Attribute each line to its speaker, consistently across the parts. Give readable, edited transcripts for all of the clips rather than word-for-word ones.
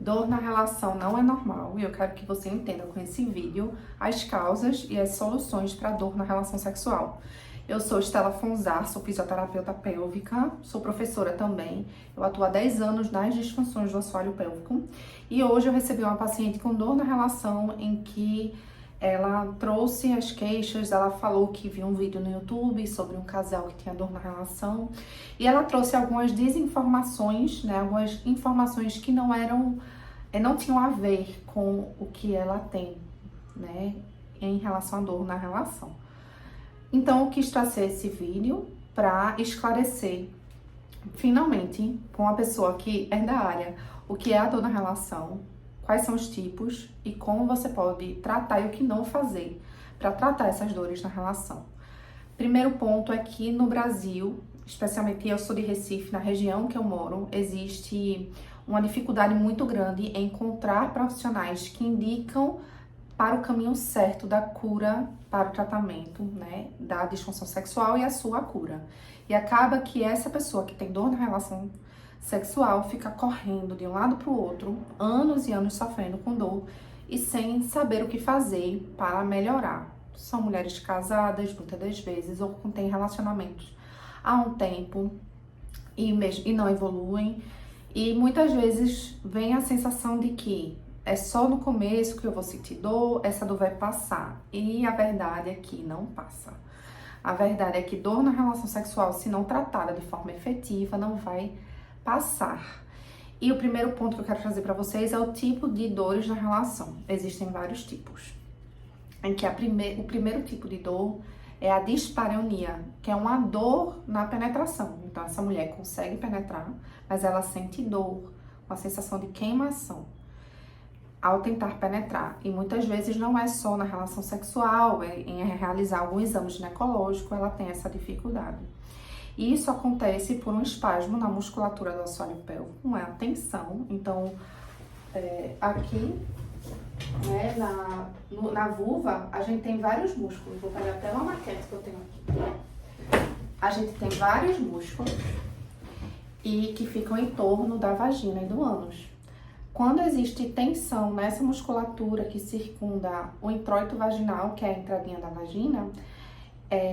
Speaker 1: Dor na relação não é normal e eu quero que você entenda com esse vídeo as causas e as soluções para dor na relação sexual. Eu sou Estela Fonzar, sou fisioterapeuta pélvica, sou professora também. Eu atuo há 10 anos nas disfunções do assoalho pélvico e hoje eu recebi uma paciente com dor na relação em que ela trouxe as queixas, ela falou que viu um vídeo no YouTube sobre um casal que tinha dor na relação e ela trouxe algumas desinformações, né, algumas informações que não tinham a ver com o que ela tem, né, em relação à dor na relação. Então eu quis trazer esse vídeo para esclarecer, finalmente, com uma pessoa que é da área, o que é a dor na relação, quais são os tipos e como você pode tratar e o que não fazer para tratar essas dores na relação. Primeiro ponto é que no Brasil, especialmente eu sou de Recife, na região que eu moro, existe uma dificuldade muito grande em encontrar profissionais que indicam para o caminho certo da cura para o tratamento, né, da disfunção sexual e a sua cura. E acaba que essa pessoa que tem dor na relação sexual fica correndo de um lado para o outro, anos e anos sofrendo com dor e sem saber o que fazer para melhorar. São mulheres casadas, muitas das vezes, ou que têm relacionamentos há um tempo e não evoluem. E muitas vezes vem a sensação de que é só no começo que eu vou sentir dor, essa dor vai passar. E a verdade é que não passa. A verdade é que dor na relação sexual, se não tratada de forma efetiva, não vai passar. E o primeiro ponto que eu quero trazer para vocês é o tipo de dores na relação. Existem vários tipos. Em que o primeiro tipo de dor é a dispareunia, que é uma dor na penetração. Então essa mulher consegue penetrar, mas ela sente dor, uma sensação de queimação ao tentar penetrar. E muitas vezes não é só na relação sexual, em realizar algum exame ginecológico, ela tem essa dificuldade. E isso acontece por um espasmo na musculatura do assoalho pélvico, uma tensão. Então, aqui, né, na vulva, a gente tem vários músculos. Vou pegar até uma maquete que eu tenho aqui. A gente tem vários músculos e que ficam em torno da vagina e do ânus. Quando existe tensão nessa musculatura que circunda o introito vaginal, que é a entradinha da vagina,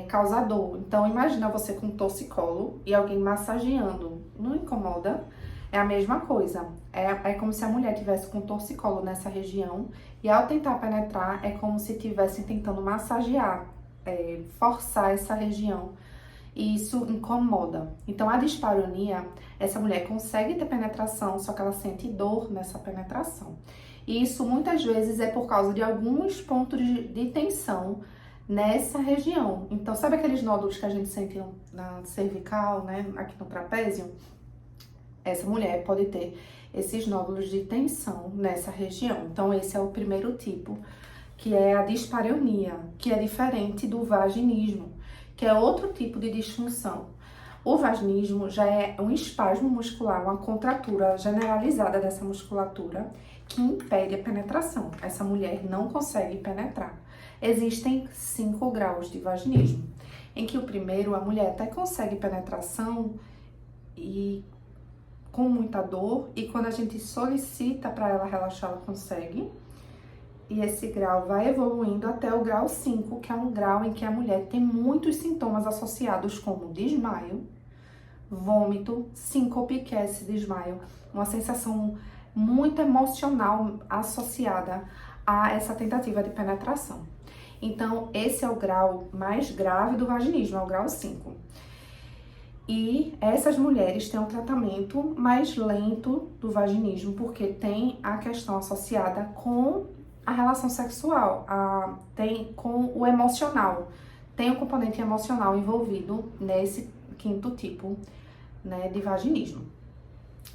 Speaker 1: causa dor. Então, imagina você com torcicolo e alguém massageando. Não incomoda? É a mesma coisa. É como se a mulher tivesse com torcicolo nessa região e ao tentar penetrar, é como se estivesse tentando massagear, forçar essa região. E isso incomoda. Então, a dispareunia, essa mulher consegue ter penetração, só que ela sente dor nessa penetração. E isso muitas vezes é por causa de alguns pontos de tensão nessa região. Então, sabe aqueles nódulos que a gente sente na cervical, né, aqui no trapézio? Essa mulher pode ter esses nódulos de tensão nessa região. Então, esse é o primeiro tipo, que é a dispareunia, que é diferente do vaginismo, que é outro tipo de disfunção. O vaginismo já é um espasmo muscular, uma contratura generalizada dessa musculatura que impede a penetração. Essa mulher não consegue penetrar. Existem 5 graus de vaginismo, em que o primeiro, a mulher até consegue penetração e com muita dor, e quando a gente solicita para ela relaxar, ela consegue. E esse grau vai evoluindo até o grau 5, que é um grau em que a mulher tem muitos sintomas associados como desmaio, vômito, síncope, que é esse desmaio, uma sensação muito emocional associada a essa tentativa de penetração. Então, esse é o grau mais grave do vaginismo, é o grau 5. E essas mulheres têm um tratamento mais lento do vaginismo, porque tem a questão associada com a relação sexual, tem com o emocional, tem o componente emocional envolvido nesse 5º tipo, né, de vaginismo.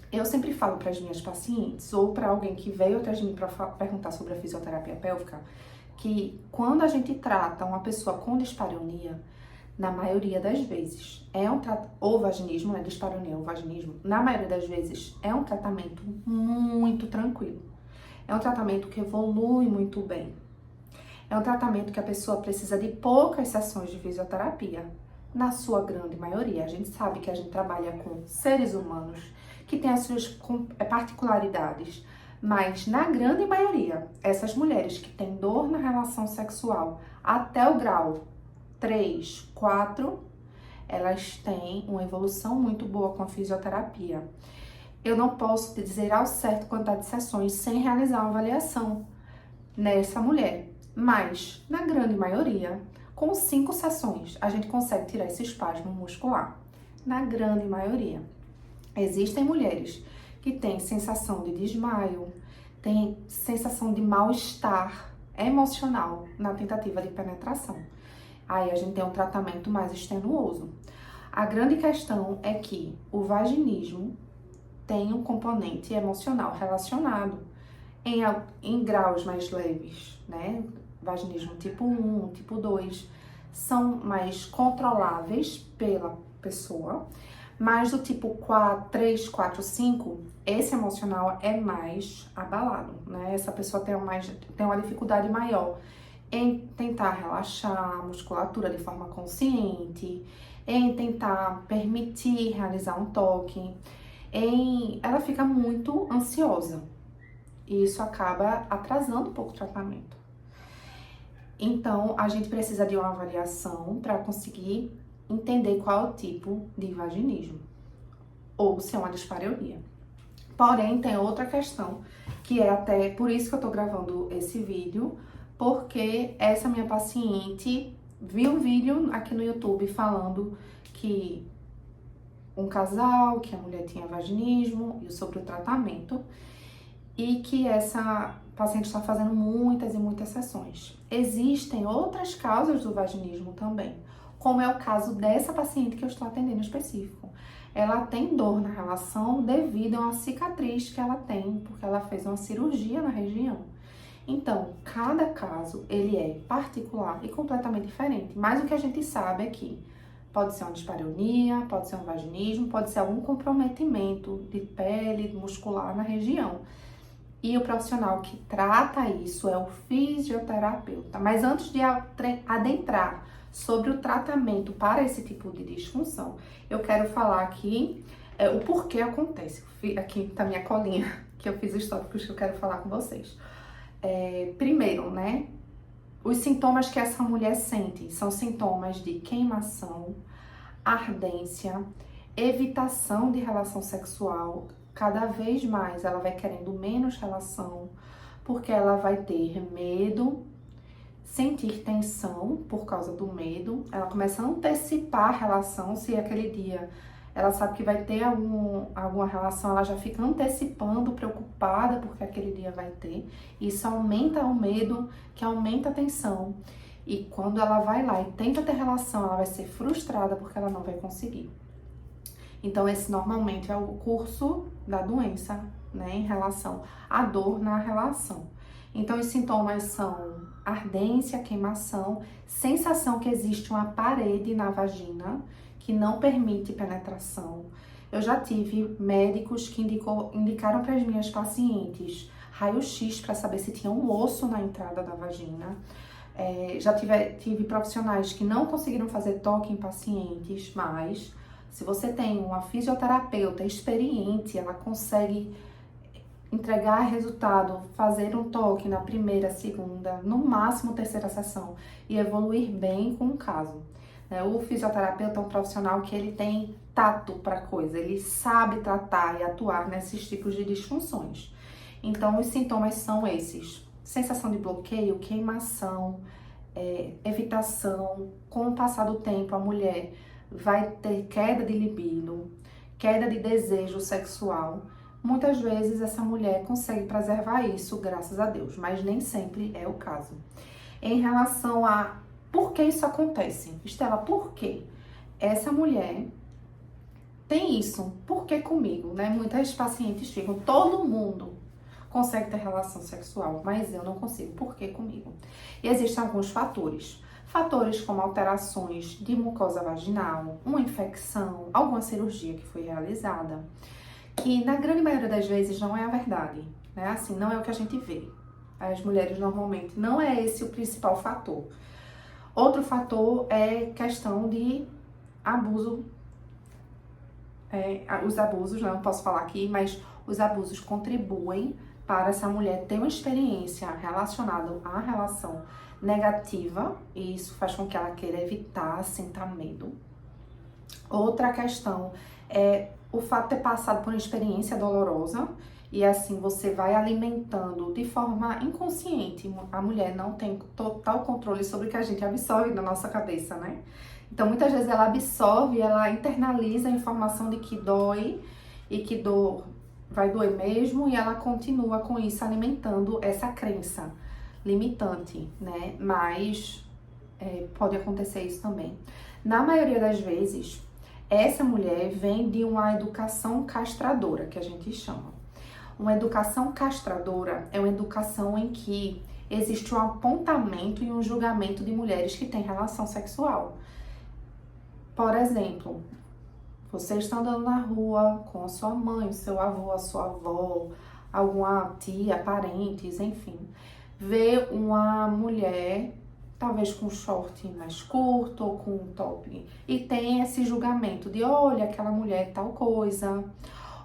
Speaker 1: Eu sempre falo para as minhas pacientes, ou para alguém que veio atrás de mim para perguntar sobre a fisioterapia pélvica, que quando a gente trata uma pessoa com dispareunia, na maioria das vezes, ou vaginismo, né, dispareunia ou vaginismo, na maioria das vezes é um tratamento muito tranquilo. É um tratamento que evolui muito bem. É um tratamento que a pessoa precisa de poucas sessões de fisioterapia. Na sua grande maioria, a gente sabe que a gente trabalha com seres humanos que têm as suas particularidades, Mas na grande maioria, essas mulheres que têm dor na relação sexual até o grau 3, 4, elas têm uma evolução muito boa com a fisioterapia. Eu não posso te dizer ao certo quantidade de sessões sem realizar uma avaliação nessa mulher, mas na grande maioria, com 5 sessões, a gente consegue tirar esse espasmo muscular. Na grande maioria. Existem mulheres que têm sensação de desmaio, têm sensação de mal-estar emocional na tentativa de penetração. Aí a gente tem um tratamento mais extenuoso. A grande questão é que o vaginismo tem um componente emocional relacionado em graus mais leves, né? Vaginismo tipo 1, tipo 2, são mais controláveis pela pessoa, mas do tipo 4, 3, 4, 5, esse emocional é mais abalado, né? Essa pessoa tem uma dificuldade maior em tentar relaxar a musculatura de forma consciente, em tentar permitir realizar um toque, ela fica muito ansiosa e isso acaba atrasando um pouco o tratamento. Então, a gente precisa de uma avaliação para conseguir entender qual é o tipo de vaginismo ou se é uma dispareunia. Porém, tem outra questão, que é até por isso que eu tô gravando esse vídeo, porque essa minha paciente viu um vídeo aqui no YouTube falando que um casal, que a mulher tinha vaginismo e sobre o tratamento, e que essa paciente está fazendo muitas e muitas sessões. Existem outras causas do vaginismo também, como é o caso dessa paciente que eu estou atendendo específico. Ela tem dor na relação devido a uma cicatriz que ela tem, porque ela fez uma cirurgia na região. Então, cada caso, ele é particular e completamente diferente. Mas o que a gente sabe é que pode ser uma dispareunia, pode ser um vaginismo, pode ser algum comprometimento de pele, muscular na região. E o profissional que trata isso é o fisioterapeuta. Mas antes de adentrar sobre o tratamento para esse tipo de disfunção, eu quero falar aqui o porquê acontece. Aqui tá minha colinha, que eu fiz os tópicos que eu quero falar com vocês. Primeiro, né? Os sintomas que essa mulher sente são sintomas de queimação, ardência, evitação de relação sexual. Cada vez mais ela vai querendo menos relação, porque ela vai ter medo, sentir tensão por causa do medo. Ela começa a antecipar a relação, se aquele dia ela sabe que vai ter alguma relação, ela já fica antecipando, preocupada porque aquele dia vai ter. Isso aumenta o medo, que aumenta a tensão. E quando ela vai lá e tenta ter relação, ela vai ser frustrada porque ela não vai conseguir. Então, esse normalmente é o curso da doença, né, em relação à dor na relação. Então, os sintomas são ardência, queimação, sensação que existe uma parede na vagina que não permite penetração. Eu já tive médicos que indicaram para as minhas pacientes raio-x para saber se tinha um osso na entrada da vagina. Já tive profissionais que não conseguiram fazer toque em pacientes, mas se você tem uma fisioterapeuta experiente, ela consegue entregar resultado, fazer um toque na primeira, segunda, no máximo terceira sessão e evoluir bem com o caso. O fisioterapeuta é um profissional que ele tem tato para coisa, ele sabe tratar e atuar nesses tipos de disfunções. Então, os sintomas são esses: sensação de bloqueio, queimação, evitação. Com o passar do tempo, a mulher vai ter queda de libido, queda de desejo sexual. Muitas vezes essa mulher consegue preservar isso, graças a Deus, mas nem sempre é o caso. Em relação a por que isso acontece? Estela, por quê? Essa mulher tem isso, por que comigo, né? Muitas pacientes ficam, todo mundo consegue ter relação sexual, mas eu não consigo, por que comigo? E existem alguns fatores. Fatores como alterações de mucosa vaginal, uma infecção, alguma cirurgia que foi realizada, que na grande maioria das vezes não é a verdade, né? Assim, não é o que a gente vê. As mulheres normalmente, não é esse o principal fator. Outro fator é questão de abuso, os abusos, não posso falar aqui, mas os abusos contribuem para essa mulher ter uma experiência relacionada à relação negativa, e isso faz com que ela queira evitar, sentar medo. Outra questão é o fato de ter passado por uma experiência dolorosa, e assim você vai alimentando de forma inconsciente. A mulher não tem total controle sobre o que a gente absorve na nossa cabeça, né? Então muitas vezes ela absorve, ela internaliza a informação de que dói e que dor vai doer mesmo, e ela continua com isso alimentando essa crença limitante, né? Mas pode acontecer isso também. Na maioria das vezes, essa mulher vem de uma educação castradora, que a gente chama. Uma educação castradora é uma educação em que existe um apontamento e um julgamento de mulheres que têm relação sexual. Por exemplo, você está andando na rua com a sua mãe, o seu avô, a sua avó, alguma tia, parentes, enfim. Vê uma mulher, talvez com um short mais curto ou com um top, e tem esse julgamento de, olha, aquela mulher é tal coisa.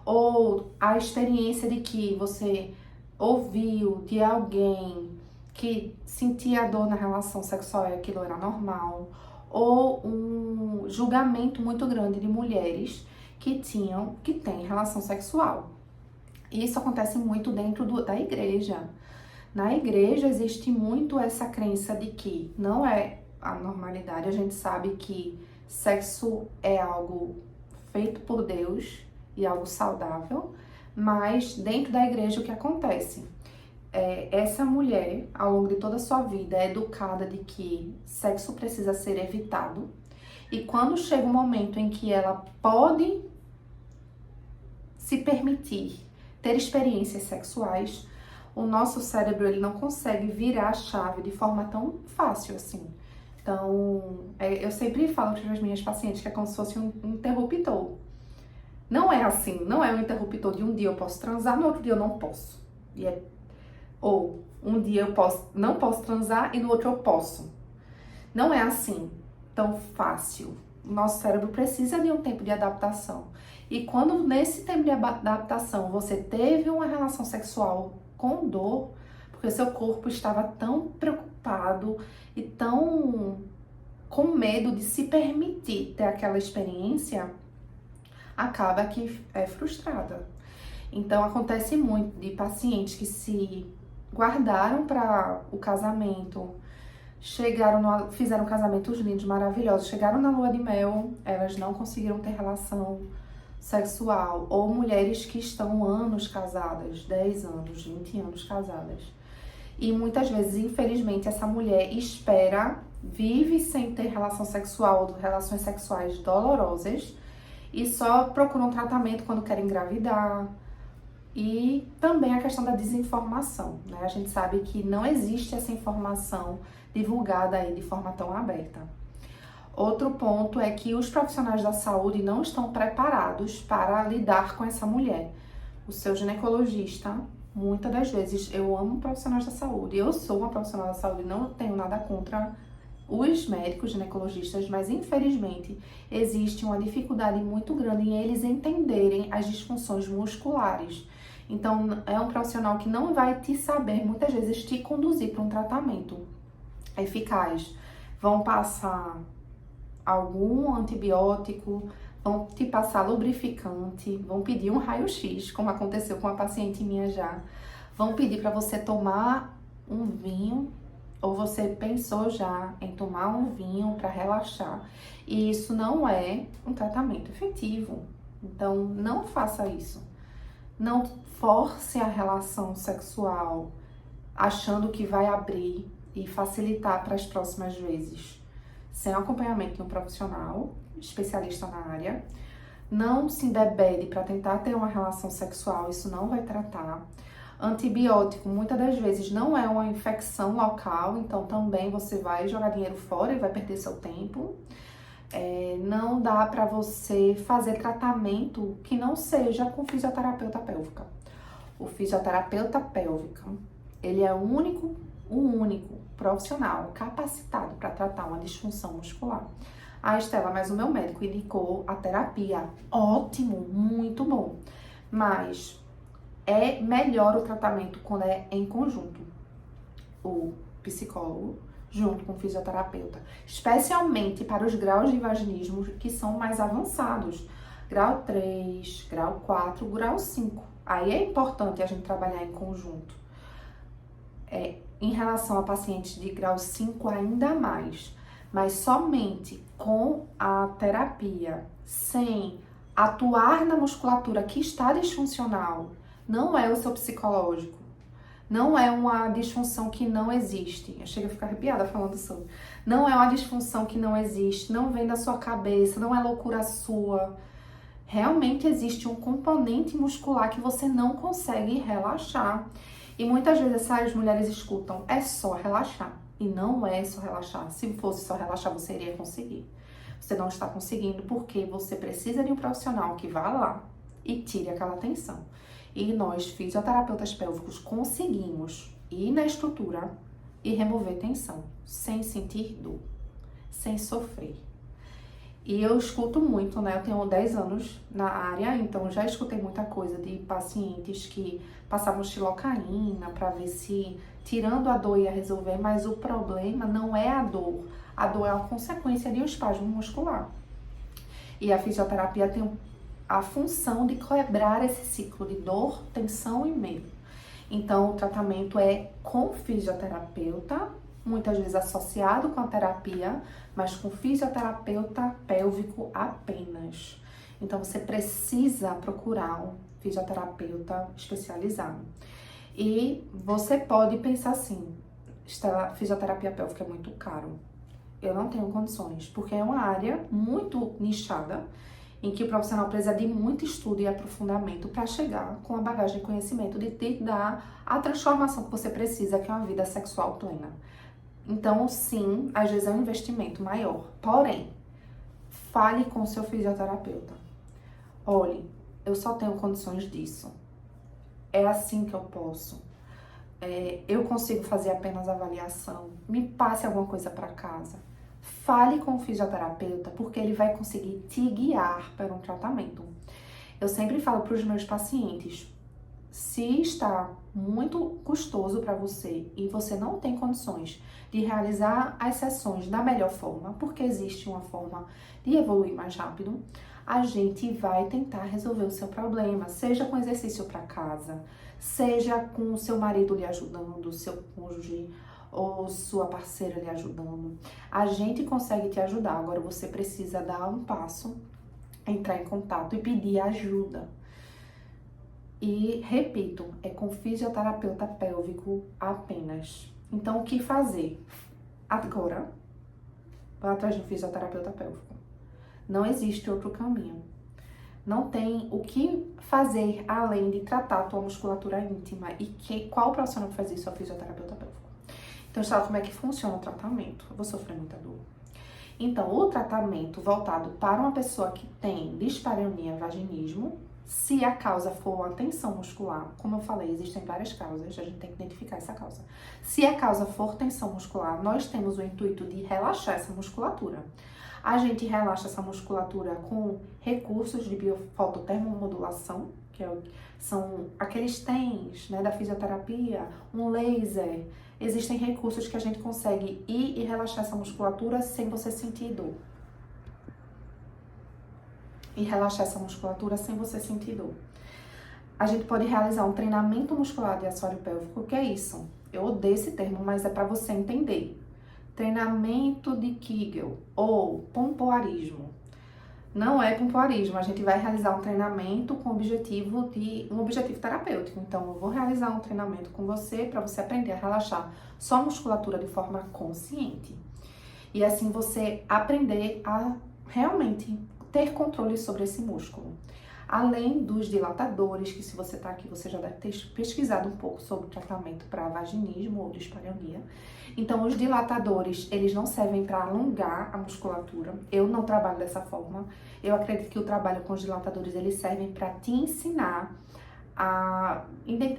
Speaker 1: Ou a experiência de que você ouviu de alguém que sentia dor na relação sexual e aquilo era normal. Ou um julgamento muito grande de mulheres que têm relação sexual. Isso acontece muito dentro da igreja. Na igreja existe muito essa crença de que não é a normalidade. A gente sabe que sexo é algo feito por Deus e algo saudável, mas dentro da igreja o que acontece? Essa mulher, ao longo de toda a sua vida, é educada de que sexo precisa ser evitado, e quando chega um momento em que ela pode se permitir ter experiências sexuais, o nosso cérebro ele não consegue virar a chave de forma tão fácil assim. Então, eu sempre falo para as minhas pacientes que é como se fosse um interruptor. Não é assim, não é um interruptor de um dia eu posso transar, no outro dia eu não posso. Ou um dia eu não posso transar e no outro eu posso. Não é assim tão fácil. O nosso cérebro precisa de um tempo de adaptação. E quando nesse tempo de adaptação você teve uma relação sexual com dor, porque o seu corpo estava tão preocupado e tão com medo de se permitir ter aquela experiência, acaba que é frustrada. Então acontece muito de pacientes que se guardaram para o casamento, fizeram casamentos lindos, maravilhosos, chegaram na lua de mel, elas não conseguiram ter relação sexual, ou mulheres que estão anos casadas, 10 anos, 20 anos casadas. E muitas vezes, infelizmente, essa mulher vive sem ter relação sexual, relações sexuais dolorosas, e só procura um tratamento quando quer engravidar. E também a questão da desinformação, né? A gente sabe que não existe essa informação divulgada aí de forma tão aberta. Outro ponto é que os profissionais da saúde não estão preparados para lidar com essa mulher. O seu ginecologista, muitas das vezes, eu amo profissionais da saúde, eu sou uma profissional da saúde, não tenho nada contra os médicos ginecologistas, mas infelizmente existe uma dificuldade muito grande em eles entenderem as disfunções musculares. Então é um profissional que não vai te saber muitas vezes te conduzir para um tratamento eficaz. Vão passar algum antibiótico, vão te passar lubrificante, vão pedir um raio-x, como aconteceu com uma paciente minha já. Vão pedir para você tomar um vinho, ou você pensou já em tomar um vinho para relaxar. E isso não é um tratamento efetivo. Então, não faça isso. Não force a relação sexual achando que vai abrir e facilitar para as próximas vezes. Sem acompanhamento de um profissional, especialista na área. Não se embebede para tentar ter uma relação sexual, isso não vai tratar. Antibiótico, muitas das vezes, não é uma infecção local, então também você vai jogar dinheiro fora e vai perder seu tempo. Não dá para você fazer tratamento que não seja com fisioterapeuta pélvica. O fisioterapeuta pélvica, ele é o único profissional capacitado para tratar uma disfunção muscular. A Estela, mas o meu médico indicou a terapia. Ótimo, muito bom. Mas É melhor o tratamento quando é em conjunto. O psicólogo junto com o fisioterapeuta, especialmente para os graus de vaginismo que são mais avançados, grau 3, grau 4, grau 5. Aí é importante a gente trabalhar em conjunto. Em relação a pacientes de grau 5 ainda mais, mas somente com a terapia, sem atuar na musculatura que está disfuncional, não é o seu psicológico. Não é uma disfunção que não existe. Eu chego a ficar arrepiada falando sobre. Não é uma disfunção que não existe, não vem da sua cabeça, não é loucura sua. Realmente existe um componente muscular que você não consegue relaxar. E muitas vezes essas mulheres escutam, é só relaxar. E não é só relaxar. Se fosse só relaxar, você iria conseguir. Você não está conseguindo porque você precisa de um profissional que vá lá e tire aquela tensão. E nós, fisioterapeutas pélvicos, conseguimos ir na estrutura e remover tensão, sem sentir dor, sem sofrer. E eu escuto muito, né? Eu tenho 10 anos na área, então já escutei muita coisa de pacientes que passavam xilocaína para ver se tirando a dor ia resolver, mas o problema não é a dor é a consequência de um espasmo muscular. E a fisioterapia tem a função de quebrar esse ciclo de dor, tensão e medo. Então, o tratamento é com fisioterapeuta, muitas vezes associado com a terapia, mas com fisioterapeuta pélvico apenas. Então, você precisa procurar um fisioterapeuta especializado. E você pode pensar assim, fisioterapia pélvica é muito caro. Eu não tenho condições, porque é uma área muito nichada, em que o profissional precisa de muito estudo e aprofundamento para chegar com a bagagem de conhecimento de te dar a transformação que você precisa, que é uma vida sexual plena. Então, sim, às vezes é um investimento maior. Porém, fale com o seu fisioterapeuta. Olhe, eu só tenho condições disso. É assim que eu posso. Eu consigo fazer apenas avaliação. Me passe alguma coisa para casa. Fale com o fisioterapeuta, porque ele vai conseguir te guiar para um tratamento. Eu sempre falo para os meus pacientes, se está muito custoso para você e você não tem condições de realizar as sessões da melhor forma, porque existe uma forma de evoluir mais rápido, a gente vai tentar resolver o seu problema, seja com exercício para casa, seja com o seu marido lhe ajudando, o seu cônjuge, ou sua parceira lhe ajudando. A gente consegue te ajudar, agora você precisa dar um passo, entrar em contato e pedir ajuda. E, repito, é com fisioterapeuta pélvico apenas. Então, o que fazer? Agora, vá atrás de um fisioterapeuta pélvico. Não existe outro caminho. Não tem o que fazer além de tratar a tua musculatura íntima. E qual profissional que faz isso? É o fisioterapeuta pélvico. Então, sabe como é que funciona o tratamento? Eu vou sofrer muita dor. Então, o tratamento voltado para uma pessoa que tem dispareunia, vaginismo, se a causa for uma tensão muscular, como eu falei, existem várias causas, a gente tem que identificar essa causa. Se a causa for tensão muscular, nós temos o intuito de relaxar essa musculatura. A gente relaxa essa musculatura com recursos de biofototermomodulação, são aqueles TENS, né, da fisioterapia, um laser. Existem recursos que a gente consegue ir e relaxar essa musculatura sem você sentir dor. E relaxar essa musculatura sem você sentir dor. A gente pode realizar um treinamento muscular de assoalho pélvico. O que é isso? Eu odeio esse termo, mas é para você entender. Treinamento de Kegel ou pompoarismo. Não é pompoarismo, a gente vai realizar um treinamento com um objetivo terapêutico. Então, eu vou realizar um treinamento com você para você aprender a relaxar sua musculatura de forma consciente. E assim você aprender a realmente ter controle sobre esse músculo. Além dos dilatadores, que se você tá aqui, você já deve ter pesquisado um pouco sobre o tratamento para vaginismo ou dispareunia. Então, os dilatadores, eles não servem para alongar a musculatura. Eu não trabalho dessa forma. Eu acredito que o trabalho com os dilatadores, eles servem para te ensinar a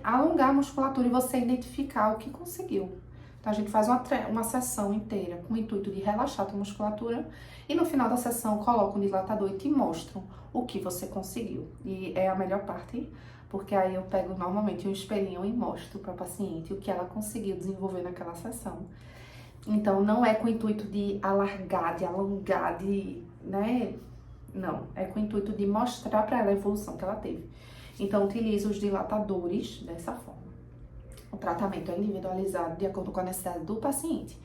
Speaker 1: alongar a musculatura e você identificar o que conseguiu. Então, a gente faz uma sessão inteira com o intuito de relaxar a tua musculatura e no final da sessão coloca um dilatador e te mostram o que você conseguiu. E é a melhor parte, porque aí eu pego normalmente um espelhinho e mostro para a paciente o que ela conseguiu desenvolver naquela sessão. Então, não é com o intuito de alargar, de alongar, né? Não, é com o intuito de mostrar para ela a evolução que ela teve. Então, utilizo os dilatadores dessa forma. O tratamento é individualizado de acordo com a necessidade do paciente.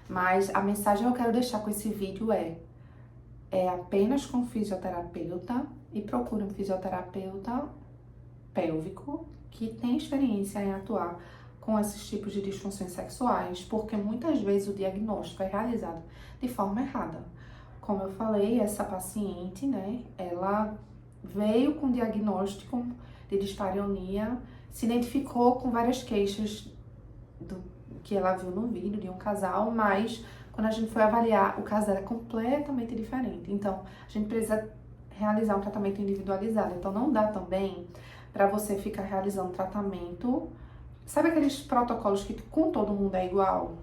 Speaker 1: Mas a mensagem que eu quero deixar com esse vídeo é apenas com fisioterapeuta e procure um fisioterapeuta pélvico que tem experiência em atuar com esses tipos de disfunções sexuais, porque muitas vezes o diagnóstico é realizado de forma errada. Como eu falei, essa paciente, né, ela veio com diagnóstico de dispareunia, se identificou com várias queixas do que ela viu no vídeo de um casal, mas quando a gente foi avaliar, o caso era completamente diferente. Então, a gente precisa realizar um tratamento individualizado. Então, não dá também para você ficar realizando tratamento. Sabe aqueles protocolos que com todo mundo é igual?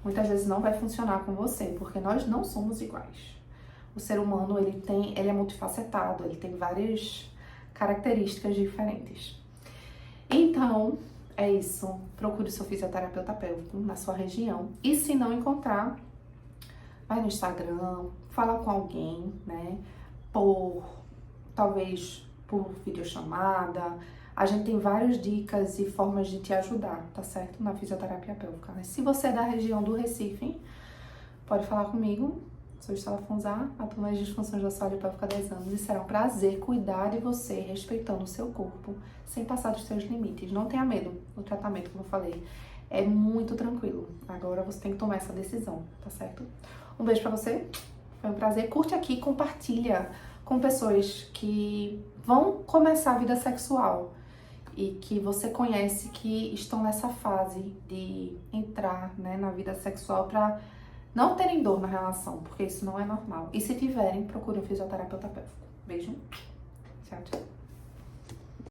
Speaker 1: Muitas vezes não vai funcionar com você, porque nós não somos iguais. O ser humano, ele é multifacetado, ele tem várias características diferentes. Então, é isso. Procure o seu fisioterapeuta pélvico na sua região. E se não encontrar, vai no Instagram, fala com alguém, né? Talvez por videochamada. A gente tem várias dicas e formas de te ajudar, tá certo? Na fisioterapia pélvica. Se você é da região do Recife, pode falar comigo. Sou Estela Fonzar, atuo nas disfunções da saúde pélvica há 10 anos e será um prazer cuidar de você, respeitando o seu corpo, sem passar dos seus limites. Não tenha medo do tratamento, como eu falei. É muito tranquilo. Agora você tem que tomar essa decisão, tá certo? Um beijo pra você. Foi um prazer. Curte aqui, compartilha com pessoas que vão começar a vida sexual e que você conhece que estão nessa fase de entrar, né, na vida sexual para não terem dor na relação, porque isso não é normal. E se tiverem, procure um fisioterapeuta pélvico. Beijo. Tchau, tchau.